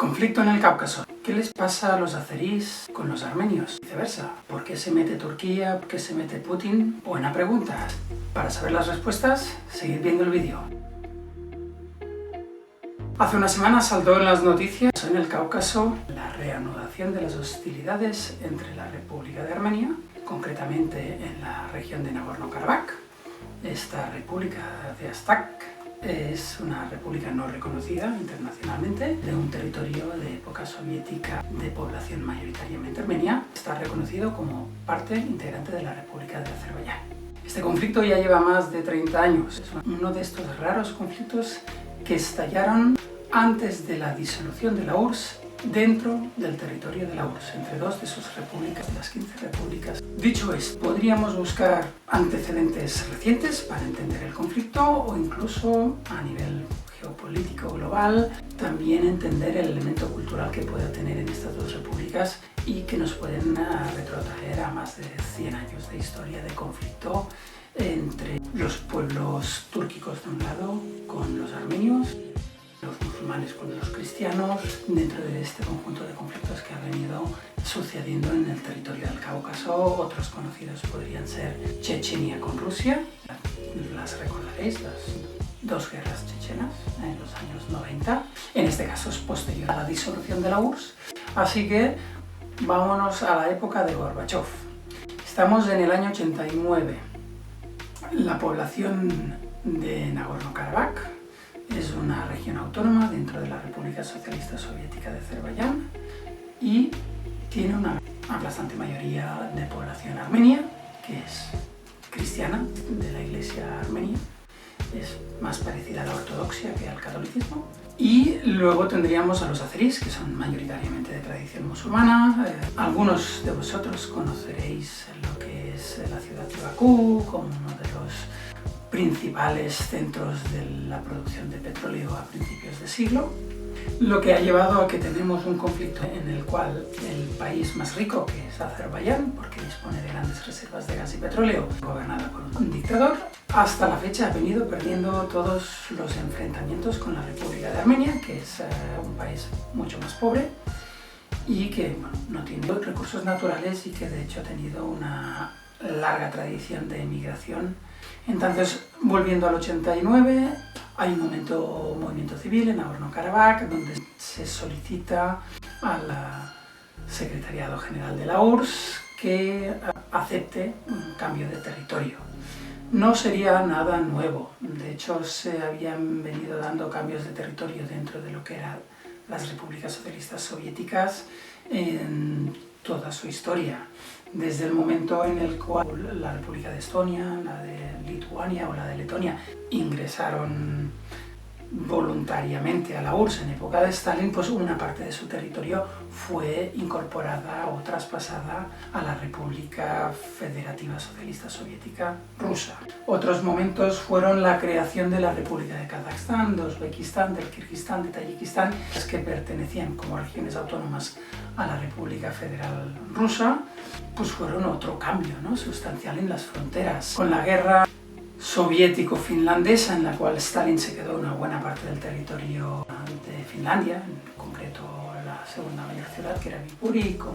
Conflicto en el Cáucaso. ¿Qué les pasa a los azeríes con los armenios? Viceversa. ¿Por qué se mete Turquía? ¿Por qué se mete Putin? Buena pregunta. Para saber las respuestas, seguid viendo el vídeo. Hace una semana saltó en las noticias en el Cáucaso la reanudación de las hostilidades entre la República de Armenia, concretamente en la región de Nagorno-Karabaj. Esta república de Astak es una república no reconocida internacionalmente de un territorio de época soviética de población mayoritariamente armenia. Está reconocido como parte integrante de la República de Azerbaiyán. Este conflicto ya lleva más de 30 años. Es uno de estos raros conflictos que estallaron antes de la disolución de la URSS dentro del territorio de la URSS, entre dos de sus repúblicas, las 15 repúblicas. Dicho esto, podríamos buscar antecedentes recientes para entender el conflicto o incluso a nivel geopolítico global, también entender el elemento cultural que pueda tener en estas dos repúblicas y que nos pueden retrotraer a más de 100 años de historia de conflicto entre los pueblos túrquicos de un lado con los armenios, los musulmanes con los cristianos, dentro de este conjunto de conflictos que ha venido sucediendo en el territorio del Cáucaso. Otros conocidos podrían ser Chechenia con Rusia, las recordaréis, las dos guerras chechenas en los años 90, en este caso es posterior a la disolución de la URSS, así que vámonos a la época de Gorbachov. Estamos en el año 89, la población de Nagorno-Karabaj es una región autónoma dentro de la República Socialista Soviética de Azerbaiyán y tiene una aplastante mayoría de población armenia, que es cristiana, de la iglesia armenia, es más parecida a la ortodoxia que al catolicismo. Y luego tendríamos a los azeríes, que son mayoritariamente de tradición musulmana. Algunos de vosotros conoceréis lo que es la ciudad de Bakú como uno de los principales centros de la producción de petróleo a principios de siglo, lo que ha llevado a que tenemos un conflicto en el cual el país más rico, que es Azerbaiyán, porque dispone de grandes reservas de gas y petróleo, gobernada por un dictador, hasta la fecha ha venido perdiendo todos los enfrentamientos con la República de Armenia, que es un país mucho más pobre y que no tiene recursos naturales y que de hecho ha tenido una larga tradición de emigración. Entonces, volviendo al 89, hay un movimiento civil en Nagorno-Karabaj donde se solicita al Secretariado General de la URSS que acepte un cambio de territorio. No sería nada nuevo, de hecho se habían venido dando cambios de territorio dentro de lo que eran las repúblicas socialistas soviéticas en toda su historia. Desde el momento en el cual la República de Estonia, la de Lituania o la de Letonia ingresaron voluntariamente a la URSS en época de Stalin, pues una parte de su territorio fue incorporada o traspasada a la República Federativa Socialista Soviética Rusa. Otros momentos fueron la creación de la República de Kazajstán, de Uzbekistán, del Kirguistán, de Tayikistán, las que pertenecían como regiones autónomas a la República Federal Rusa, pues fueron otro cambio, ¿no?, sustancial en las fronteras. Con la guerra soviético-finlandesa, en la cual Stalin se quedó una buena parte del territorio de Finlandia, en concreto la segunda mayor ciudad, que era Viipuri, con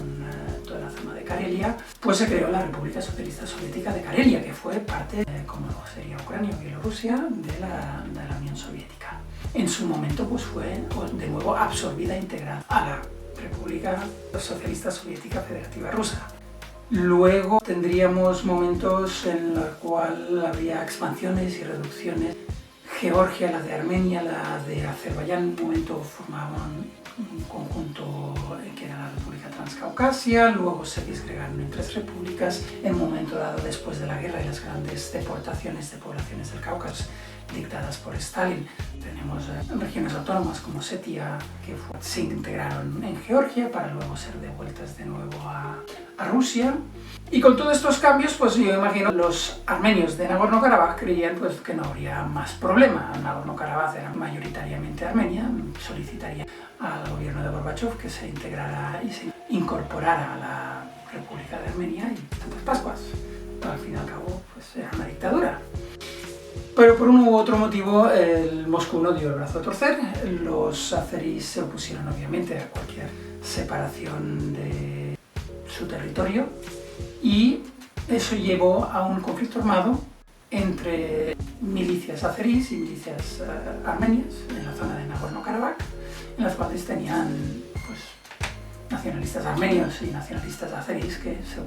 toda la zona de Karelia, pues se creó la República Socialista Soviética de Karelia, que fue parte, como sería Ucrania o Bielorrusia, de la Unión Soviética. En su momento pues fue de nuevo absorbida e integrada a la República Socialista Soviética Federativa Rusa. Luego tendríamos momentos en los cuales habría expansiones y reducciones. Georgia, la de Armenia, la de Azerbaiyán, en un momento formaban un conjunto que era la República Transcaucasia, luego se disgregaron en 3 repúblicas. En un momento dado, después de la guerra y las grandes deportaciones de poblaciones del Cáucaso dictadas por Stalin, tenemos regiones autónomas como Osetia, que se integraron en Georgia para luego ser devueltas de nuevo a Rusia. Y con todos estos cambios, pues yo imagino los armenios de Nagorno-Karabaj creían pues, que no habría más problema. Nagorno-Karabaj era mayoritariamente armenia, solicitaría al gobierno de Gorbachov que se integrara y se incorporara a la República de Armenia y tantas Pascuas. Pero al fin y al cabo, pues era una dictadura. Pero por uno u otro motivo el Moscú no dio el brazo a torcer. Los azeríes se opusieron obviamente a cualquier separación de su territorio y eso llevó a un conflicto armado entre milicias azeríes y milicias armenias en la zona de Nagorno-Karabaj, en las cuales tenían pues, nacionalistas armenios y nacionalistas azeríes que se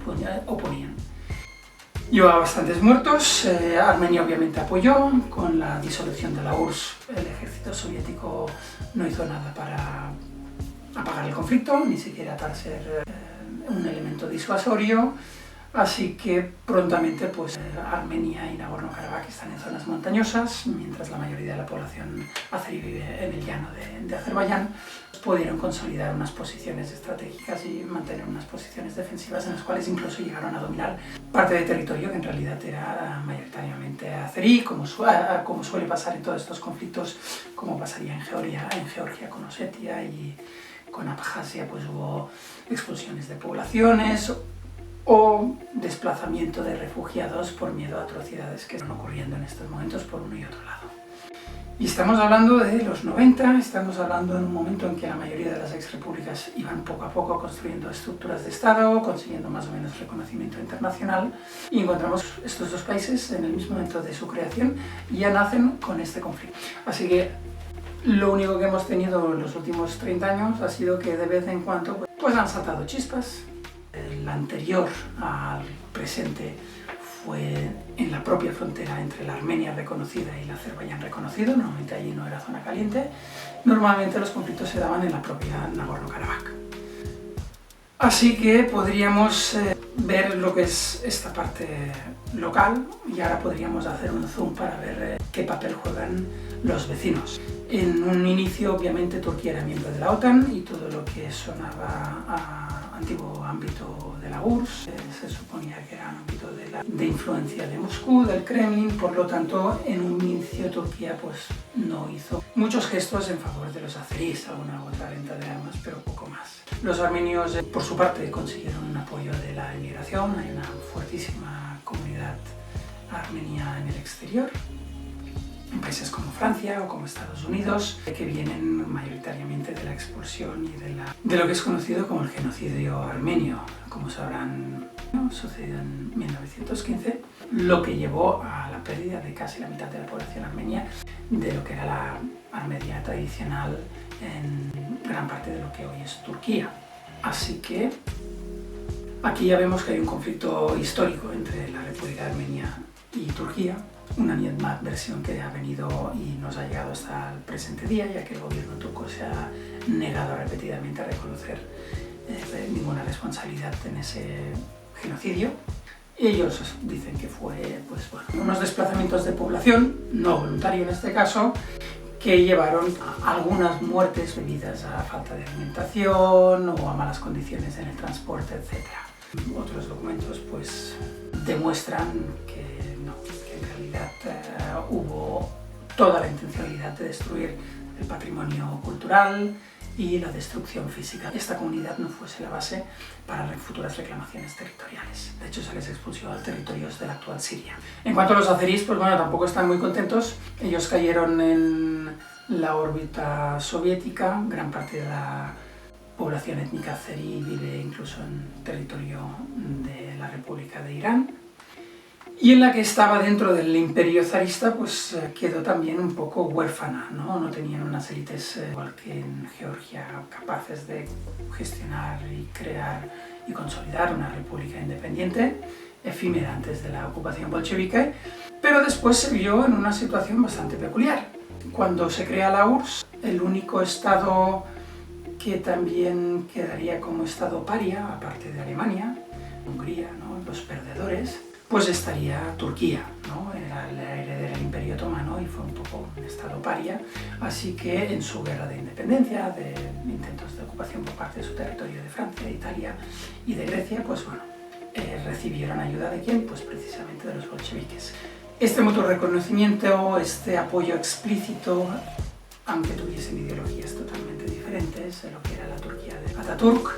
oponían. Llevaba bastantes muertos. Armenia obviamente apoyó. Con la disolución de la URSS, el ejército soviético no hizo nada para apagar el conflicto, ni siquiera para ser un elemento disuasorio. Así que prontamente pues, Armenia y Nagorno-Karabaj están en zonas montañosas, mientras la mayoría de la población azerí vive en el llano de Azerbaiyán. Pudieron consolidar unas posiciones estratégicas y mantener unas posiciones defensivas en las cuales incluso llegaron a dominar parte de territorio que en realidad era mayoritariamente azerí, como suele pasar en todos estos conflictos, como pasaría en Georgia con Osetia y con Abjasia, pues hubo expulsiones de poblaciones o desplazamiento de refugiados por miedo a atrocidades que están ocurriendo en estos momentos por uno y otro lado. Y estamos hablando de los 90, estamos hablando en un momento en que la mayoría de las exrepúblicas iban poco a poco construyendo estructuras de Estado, consiguiendo más o menos reconocimiento internacional, y encontramos estos dos países en el mismo momento de su creación y ya nacen con este conflicto. Así que lo único que hemos tenido en los últimos 30 años ha sido que de vez en cuando pues han saltado chispas. El anterior al presente fue en la propia frontera entre la Armenia reconocida y el Azerbaiyán reconocido. Normalmente allí no era zona caliente. Normalmente los conflictos se daban en la propia Nagorno-Karabaj. Así que podríamos ver lo que es esta parte local y ahora podríamos hacer un zoom para ver qué papel juegan los vecinos. En un inicio obviamente Turquía era miembro de la OTAN y todo lo que sonaba a antiguo ámbito de la URSS se suponía que era un ámbito de influencia de Moscú, del Kremlin. Por lo tanto, en un inicio Turquía pues, no hizo muchos gestos en favor de los azeríes, alguna otra venta de armas, pero poco más. Los armenios, por su parte, consiguieron un apoyo de la inmigración. Hay una fuertísima comunidad armenia en el exterior, en países como Francia o como Estados Unidos, que vienen mayoritariamente de la expulsión y de lo que es conocido como el genocidio armenio, como sabrán, sucedido en 1915, lo que llevó a la pérdida de casi la mitad de la población armenia de lo que era la Armenia tradicional en gran parte de lo que hoy es Turquía. Así que aquí ya vemos que hay un conflicto histórico entre la República de Armenia y Turquía, una versión que ha venido y nos ha llegado hasta el presente día, ya que el gobierno turco se ha negado repetidamente a reconocer ninguna responsabilidad en ese genocidio. Ellos dicen que fue pues, bueno, unos desplazamientos de población, no voluntario en este caso, que llevaron a algunas muertes debidas a falta de alimentación o a malas condiciones en el transporte, etc. Otros documentos pues, demuestran que en realidad hubo toda la intencionalidad de destruir el patrimonio cultural y la destrucción física. Esta comunidad no fuese la base para futuras reclamaciones territoriales. De hecho, se les expulsó a territorios de la actual Siria. En cuanto a los azeríes, pues bueno, tampoco están muy contentos. Ellos cayeron en la órbita soviética. Gran parte de la población étnica azerí vive incluso en territorio de la República de Irán. Y en la que estaba dentro del imperio zarista, pues quedó también un poco huérfana, ¿no? No tenían unas élites, igual que en Georgia, capaces de gestionar y crear y consolidar una república independiente, efímera antes de la ocupación bolchevique, pero después se vio en una situación bastante peculiar. Cuando se crea la URSS, el único estado que también quedaría como estado paria, aparte de Alemania, Hungría, ¿no? Los perdedores, pues estaría Turquía, ¿no? Era la heredera del Imperio Otomano y fue un poco un estado paria, así que en su guerra de independencia, de intentos de ocupación por parte de su territorio de Francia, de Italia y de Grecia, pues bueno, recibieron ayuda ¿de quién? Pues precisamente de los bolcheviques. Este mutuo reconocimiento, este apoyo explícito, aunque tuviesen ideologías totalmente diferentes de lo que era la Turquía de Atatürk,